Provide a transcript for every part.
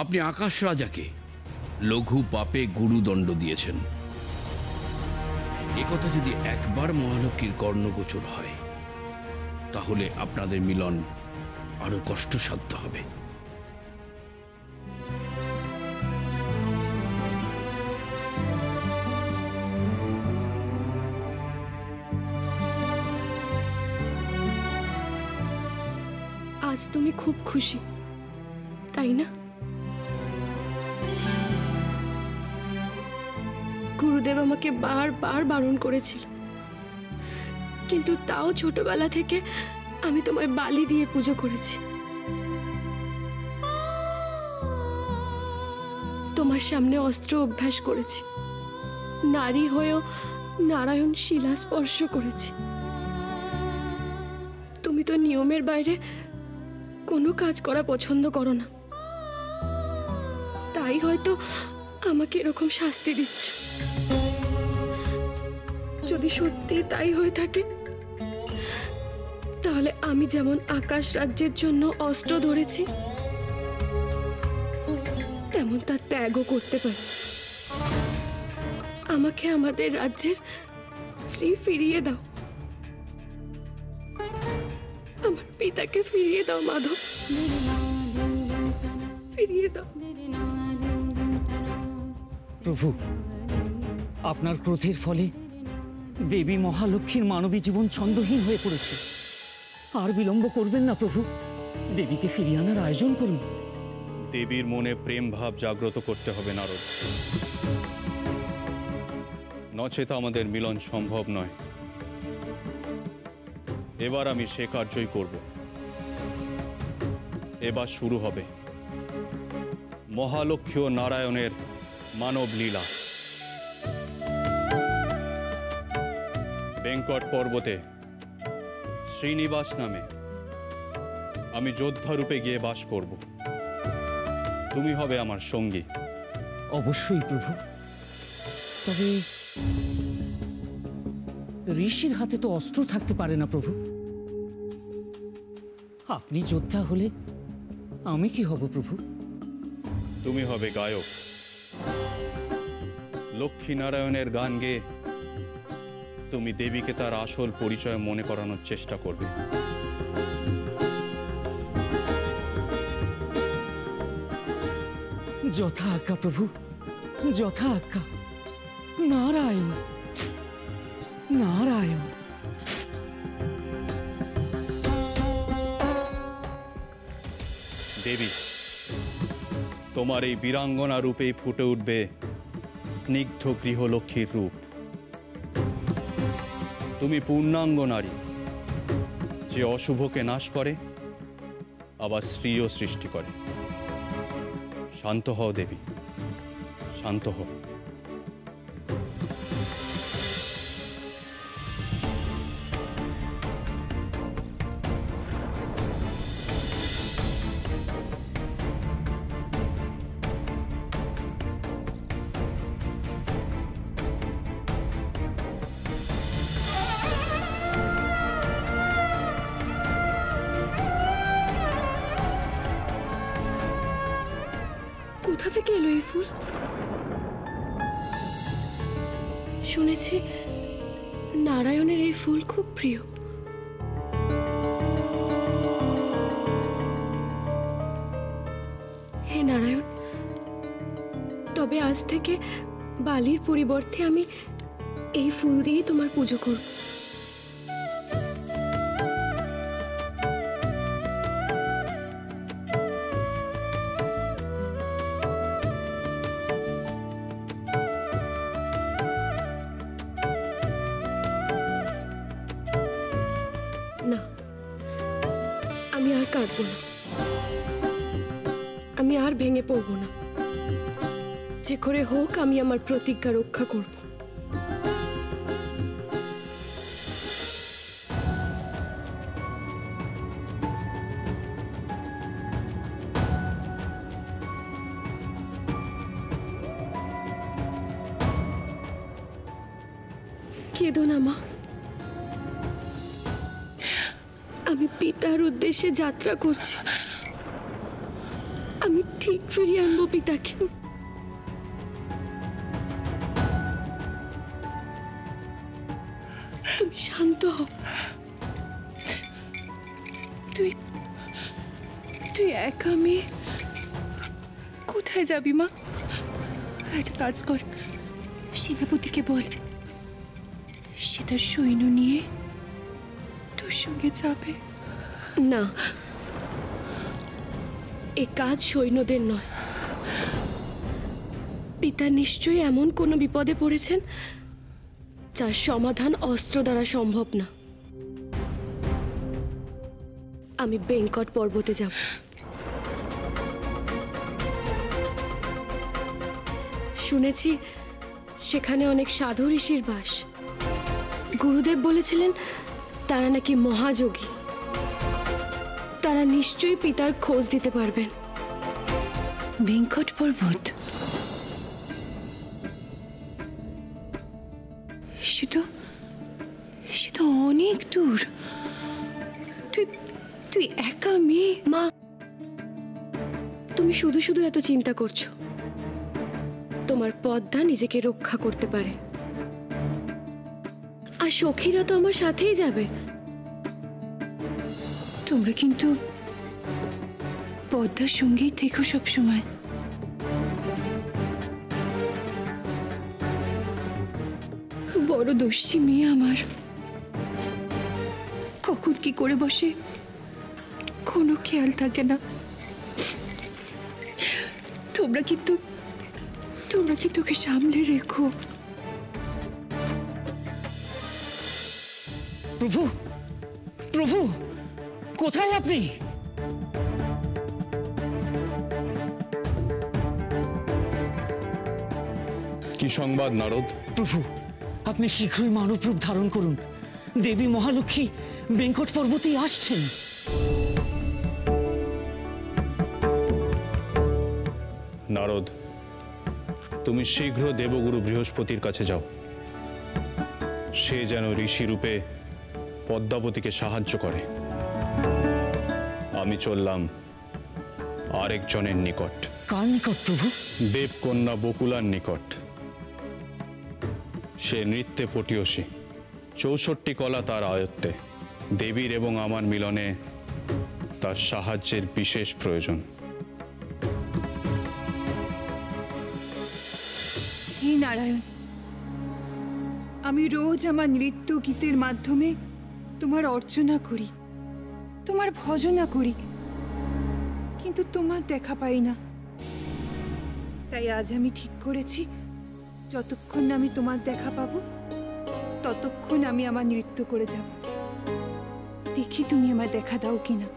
আপনি আকাশ রাজাকে লঘু পাপে গুরুদণ্ড দিয়েছেন। একথা যদি একবার মহালক্ষ্মীর কর্ণগোচর হয়, তাহলে আপনাদের মিলন আরো কষ্টসাধ্য হবে। আজ তুমি খুব খুশি, তাই না? গুরুদেব আমাকে বারবার বারণ করেছিল, কিন্তু তাও ছোটবেলা থেকে আমি তোমায় বালি দিয়ে পুজো করেছি। তোমার সামনে অস্ত্র অভ্যাস করেছি, নারী হয়েও নারায়ণ শিলা স্পর্শ করেছি। তুমি তো নিয়মের বাইরে কোনো কাজ করা পছন্দ করো না, তাই হয়তো আমাকে এরকম শাস্তি দিচ্ছ। যদি সত্যি তাই হয়ে থাকে, তাহলে আমি যেমন আকাশ রাজ্যের জন্য অস্ত্র ধরেছি, তেমন তার ত্যাগও করতে পারি। আমাকে আমাদের রাজ্যের শ্রী ফিরিয়ে দাও, আমার পিতাকে ফিরিয়ে দাও মাধব, ফিরিয়ে দাও। প্রভু, আপনার ক্রোধের ফলে দেবী মহালক্ষ্মীর মানবী জীবন ছন্দহীন হয়ে পড়েছে। আর বিলম্ব করবেন না প্রভু, দেবীকে ফিরিয়ে আনার আয়োজন করুন। দেবীর মনে প্রেম ভাব জাগ্রত করতে হবে নারদ, নচেত আমাদের মিলন সম্ভব নয়। এবার আমি সে কার্যই করব। এবার শুরু হবে মহালক্ষ্মী ও নারায়ণের মানব লীলা। বেঙ্কট পর্বতে শ্রীনিবাস নামে আমি যোদ্ধা রূপে গিয়ে বাস করব। তুমি হবে আমার সঙ্গী। অবশ্যই প্রভু, তবে ঋষির হাতে তো অস্ত্র থাকতে পারে না প্রভু। আপনি যোদ্ধা হলে আমি কি হব প্রভু? তুমি হবে গায়ক। লক্ষ্মী নারায়ণের গান গেয়ে তুমি দেবীকে তার আসল পরিচয় মনে করানোর চেষ্টা করবে। যথা আজ্ঞা প্রভু, যথা আজ্ঞা। নারায়ণ নারায়ণ। দেবী, তোমার এই বীরাঙ্গনা রূপেই ফুটে উঠবে স্নিগ্ধ গৃহলক্ষ্মীর রূপ। তুমি পূর্ণাঙ্গ নারী, যে অশুভকে নাশ করে আবার শ্রীও সৃষ্টি করে। শান্ত হও দেবী, শান্ত হও। কোথা থেকে এলো এই ফুল? শুনেছি নারায়ণের এই ফুল খুব প্রিয়। হে নারায়ণ, তবে আজ থেকে বালির পরিবর্তে আমি এই ফুল দিয়ে তোমার পুজো করব। না, আমি আর কাঁদবো না, আমি আর ভেঙে পড়বো না। যে করে হোক আমি আমার প্রতিজ্ঞা রক্ষা করব। কেঁদো না মা, আমি পিতার উদ্দেশ্যে যাত্রা করছি। আমি ঠিক ফিরিয়ে আনবো পিতাকে। তুমি শান্ত হও। তুই তুই একা মেয়ে, কোথায় যাবি মা? একটা কাজ কর, সেনাপতিকে বল সে তার সৈন্য নিয়ে তোর সঙ্গে যাবে। না, এ কাজ সৈন্যদের নয়। পিতা নিশ্চয়ই এমন কোনো বিপদে পড়েছেন যার সমাধান অস্ত্র দ্বারা সম্ভব না। আমি বেঙ্কট পর্বতে যাব। শুনেছি সেখানে অনেক সাধু ঋষির বাস। গুরুদেব বলেছিলেন তারা নাকি মহাযোগী। তারা নিশ্চয়ই পিতার খোঁজ দিতে পারবেন। বেঙ্কট পর্বত, সে তো অনেক দূর। তুই তুই একা মেয়ে। মা, তুমি শুধু শুধু এত চিন্তা করছো। তোমার পদ্মা নিজেকে রক্ষা করতে পারে, আর সখীরা তো আমার সাথেই যাবে। তোমরা কিন্তু পদ্মার সঙ্গেই থেকো সব সময়। বড় দোষী মেয়ে আমার, কখন কি করে বসে কোনো খেয়াল থাকে না। তোমরা কিন্তু ওকে সামলে রেখো। প্রভু, প্রভু, কোথায় আপনি? কি সংবাদ নারদ? প্রভু, আপনি শীঘ্রই মানব রূপ ধারণ করুন। দেবী মহালক্ষ্মী বেঙ্কট পর্বতেই আসছেন। নারদ, তুমি শীঘ্র দেবগুরু বৃহস্পতির কাছে যাও। সে যেন ঋষি রূপে পদ্মাবতীকে সাহায্য করে। আমি চললাম আরেকজনের নিকট। কার নিকট প্রভু? দেবকন্যা বকুলার নিকট। সে নৃত্যে পটীয়সী, 64 কলা তার আয়ত্তে। দেবীর এবং আমার মিলনে তার সাহায্যের বিশেষ প্রয়োজন। হে নারায়ণ, আমি রোজ আমার নৃত্য গীতের মাধ্যমে তোমার অর্চনা করি, তোমার ভজনা করি, কিন্তু তোমার দেখা পাই না। তাই আজ আমি ঠিক করেছি, যতক্ষণ না আমি তোমার দেখা পাবো ততক্ষণ আমি আমার নৃত্য করে যাব। দেখি তুমি আমার দেখা দাও কিনা।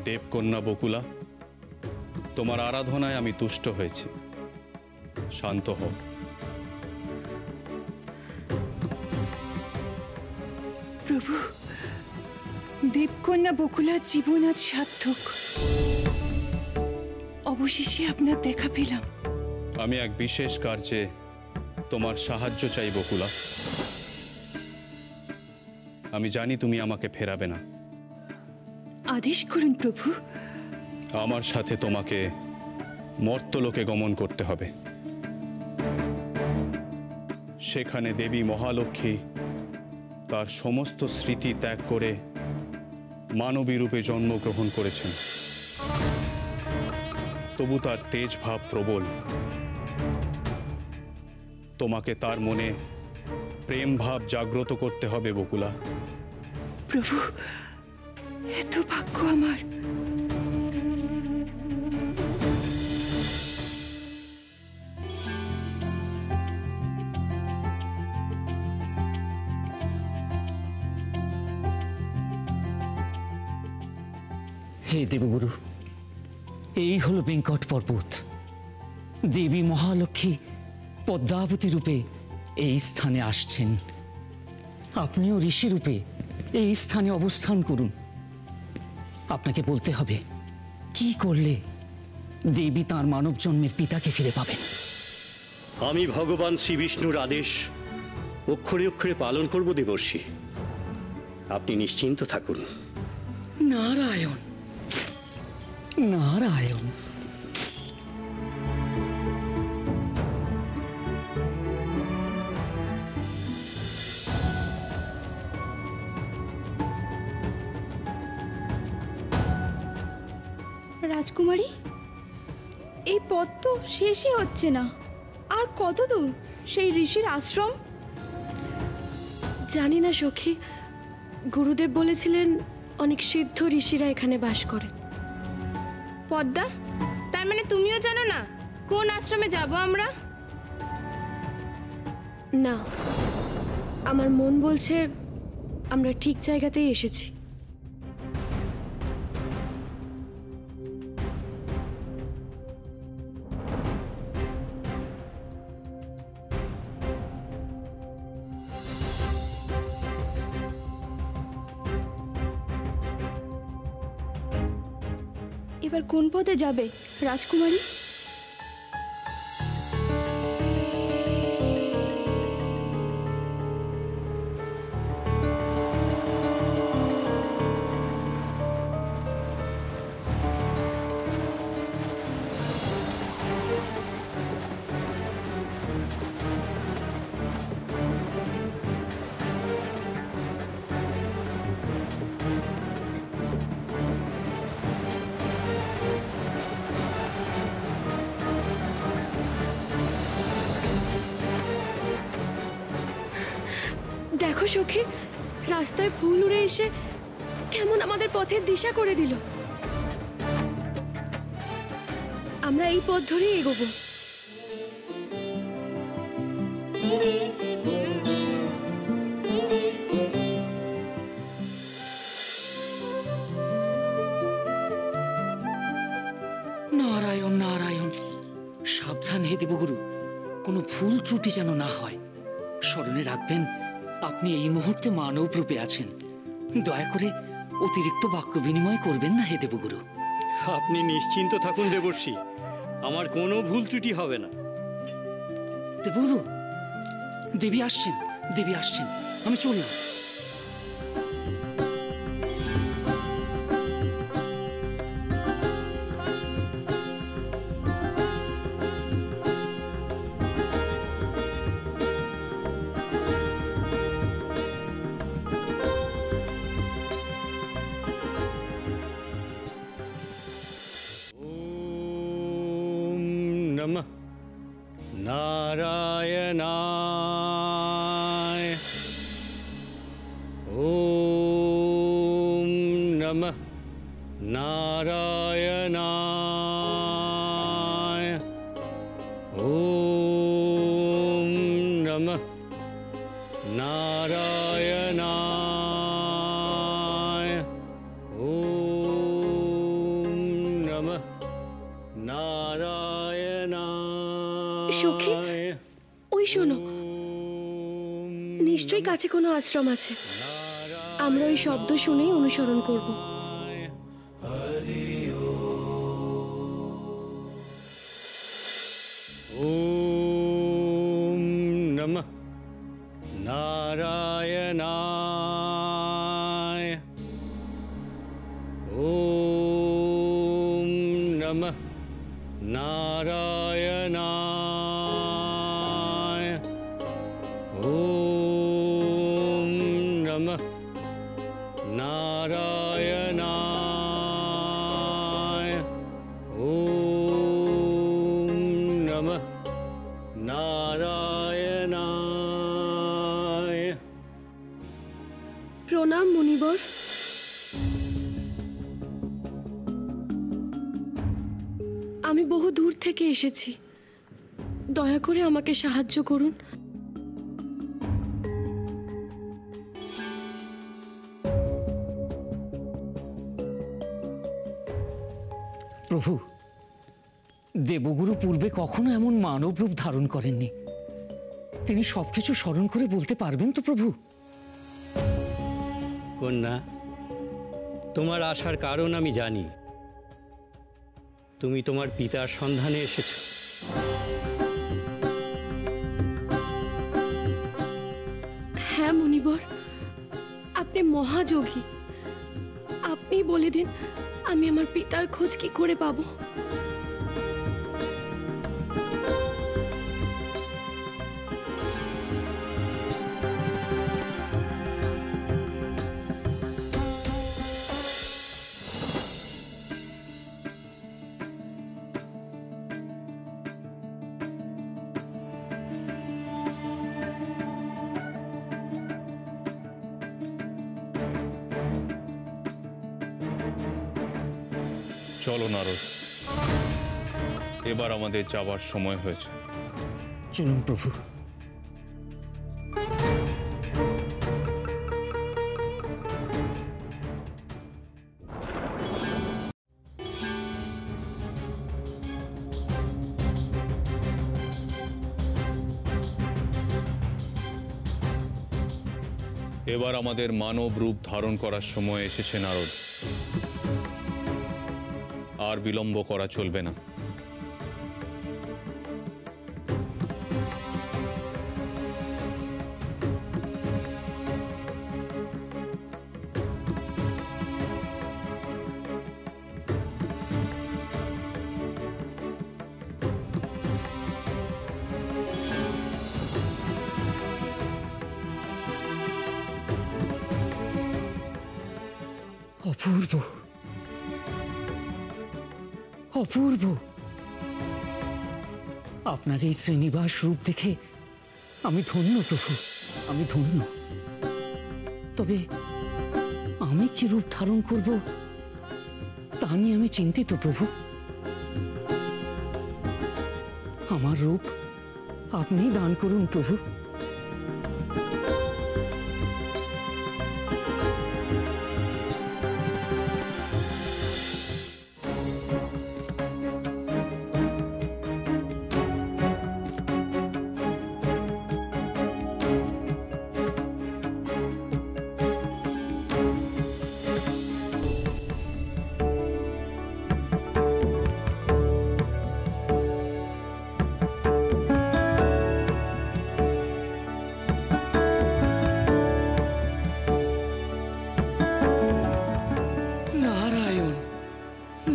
দেবকন্যা বকুলা, তোমার আরাধনায় আমি তুষ্ট হয়েছি। শান্ত হও। প্রভু, দেবকন্যা বকুলার জীবন আজ সার্থক। অবশেষে আপনার দেখা পেলাম। আমি এক বিশেষ কার্যে তোমার সাহায্য চাই বকুলা। আমি জানি তুমি আমাকে ফেরাবে না। আদেশ করুন প্রভু। আমার সাথে তোমাকে মর্তলোকে গমন করতে হবে। সেখানে দেবী মহালক্ষ্মী তার সমস্ত স্মৃতি ত্যাগ করে মানবী রূপে জন্মগ্রহণ করেছেন। তবু তার তেজ ভাব প্রবল। তোমাকে তার মনে প্রেম ভাব জাগ্রত করতে হবে বকুলা। প্রভু, এত ভাগ্য আমার। হে দেবগুরু, এই হলো বেঙ্কট পর্বত। দেবী মহালক্ষ্মী পদ্মাবতী রূপে এই স্থানে আসছেন। আপনিও ঋষি রূপে এই স্থানে অবস্থান করুন। আপনাকে বলতে হবে কি করলে দেবী তাঁর মানব জন্মের পিতাকে ফিরে পাবেন। আমি ভগবান শ্রী বিষ্ণুর আদেশ অক্ষরে অক্ষরে পালন করব দেবর্ষি। আপনি নিশ্চিন্ত থাকুন। নারায়ণ নারায়ণ। রাজকুমারী, এই পথ তো শেষই হচ্ছে না। আর কত দূর সেই ঋষির আশ্রম? জানি না সখী, গুরুদেব বলেছিলেন অনেক সিদ্ধ ঋষিরা এখানে বাস করে। পদ্মা, তার মানে তুমিও জানো না কোন আশ্রমে যাব আমরা? না, আমার মন বলছে আমরা ঠিক জায়গাতেই এসেছি। এবার কোন পথে যাবে রাজকুমারী? দেখো সখী, রাস্তায় ফুল উড়ে এসে কেমন আমাদের পথের দিশা করে দিল। আমরা এই পথ ধরেই এগোবো। নারায়ণ নারায়ণ। সাবধান হে দেবগুরু, কোনো ভুল ত্রুটি যেন না হয়। স্মরণে রাখবেন আপনি এই মুহূর্তে মানব রূপে আছেন। দয়া করে অতিরিক্ত বাক্য বিনিময় করবেন না হে দেবগুরু। আপনি নিশ্চিন্ত থাকুন দেবর্ষি, আমার কোনো ভুল ত্রুটি হবে না। দেবগুরু, দেবী আসছেন, দেবী আসছেন, আমি চললাম। নমঃ নারায়ণায়। ওম নমঃ নারায়ণায়। ওম নমঃ নারায়ণায়। ওম নমঃ নারায়ণায়। সখী, ওই শোনো, নিশ্চয়ই কাছে কোনো আশ্রম আছে। আমরা ওই শব্দ শুনেই অনুসরণ করব। ওম নমঃ নারায়ণায়। ওম নমঃ নারায়ণায়। ওম নমঃ নারায়ণায়। ওম নমঃ নারায়ণায়। প্রণাম মুনিবর। আমি বহু দূর থেকে এসেছি, দয়া করে আমাকে সাহায্য করুন। প্রভু, দেবগুরু পূর্বে কখনো এমন মানব রূপ ধারণ করেননি। তিনি সবকিছু স্মরণ করে বলতে পারবেন তো প্রভু? কন্যা, তোমার আসার কারণ আমি জানি। তুমি তোমার পিতার সন্ধানে এসেছো। হ্যাঁ মুনিবর, আপনি মহাযোগী। আপনি বলে দিন আমি আমার পিতার খোঁজ কি করে পাবো। চলো নারদ, এবার আমাদের যাবার সময় হয়েছে। চলুন প্রভু। এবার আমাদের মানব রূপ ধারণ করার সময় এসেছে নারদ। আর বিলম্ব করা চলবে না। অপূর্ব, অপূর্ব। আপনার এই শ্রীনিবাস রূপ দেখে আমি ধন্য প্রভু, আমি ধন্য। তবে আমি কি রূপ ধারণ করব তা নিয়ে আমি চিন্তিত প্রভু। আমার রূপ আপনি দান করুন প্রভু।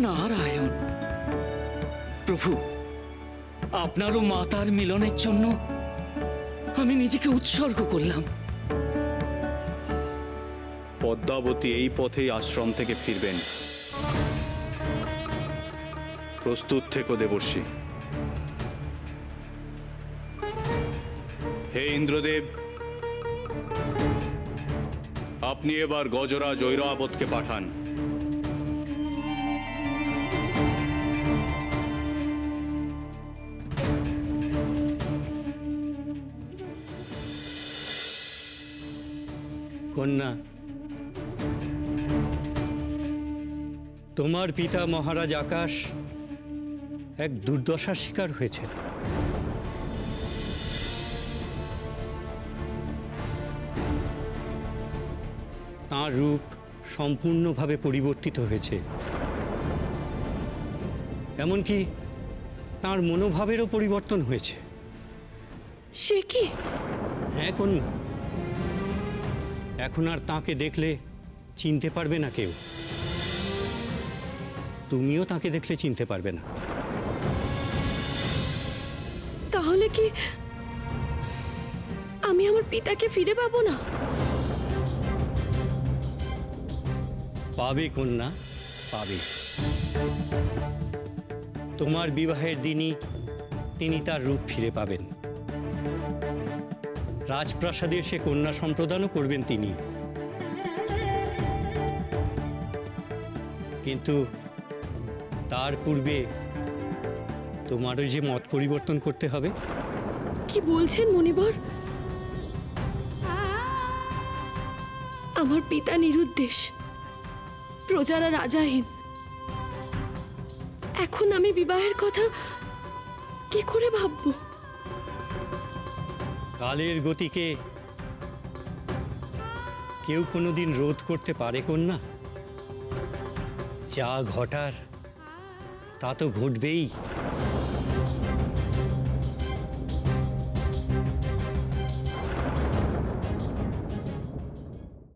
নারায়ণ। প্রভু, আপনার ও মাতার মিলনের জন্য আমি নিজেকে উৎসর্গ করলাম। পদ্মাবতী এই পথেই আশ্রম থেকে ফিরবেন। প্রস্তুত থেকো দেবর্ষি। হে ইন্দ্রদেব, আপনি এবার গজরাজ ঐরাবতকে পাঠান। কন্যা, তোমার পিতা মহারাজ আকাশ এক দুর্দশার শিকার হয়েছে। তাঁর রূপ সম্পূর্ণভাবে পরিবর্তিত হয়েছে। এমনকি তাঁর মনোভাবেরও পরিবর্তন হয়েছে। সে কি? হ্যাঁ কন্যা, এখন আর তাঁকে দেখলে চিনতে পারবে না কেউ। তুমিও তাকে দেখলে চিনতে পারবে না। তাহলে কি আমি আমার পিতাকে ফিরে পাবো না? পাবে কন্যা, পাবে। তোমার বিবাহের দিনই তিনি তার রূপ ফিরে পাবেন। রাজপ্রাসাদে এসে কন্যা সম্প্রদানও করবেন তিনি। কিন্তু তার পূর্বে তোমারও যে মত পরিবর্তন করতে হবে। কি বলছেন মণিবর? আমার পিতা নিরুদ্দেশ, প্রজারা রাজাহীন। এখন আমি বিবাহের কথা কি করে ভাববো? কালের গতিকে কেউ কোনোদিন রোধ করতে পারে কন্যা? যা ঘটার তা তো ঘটবেই।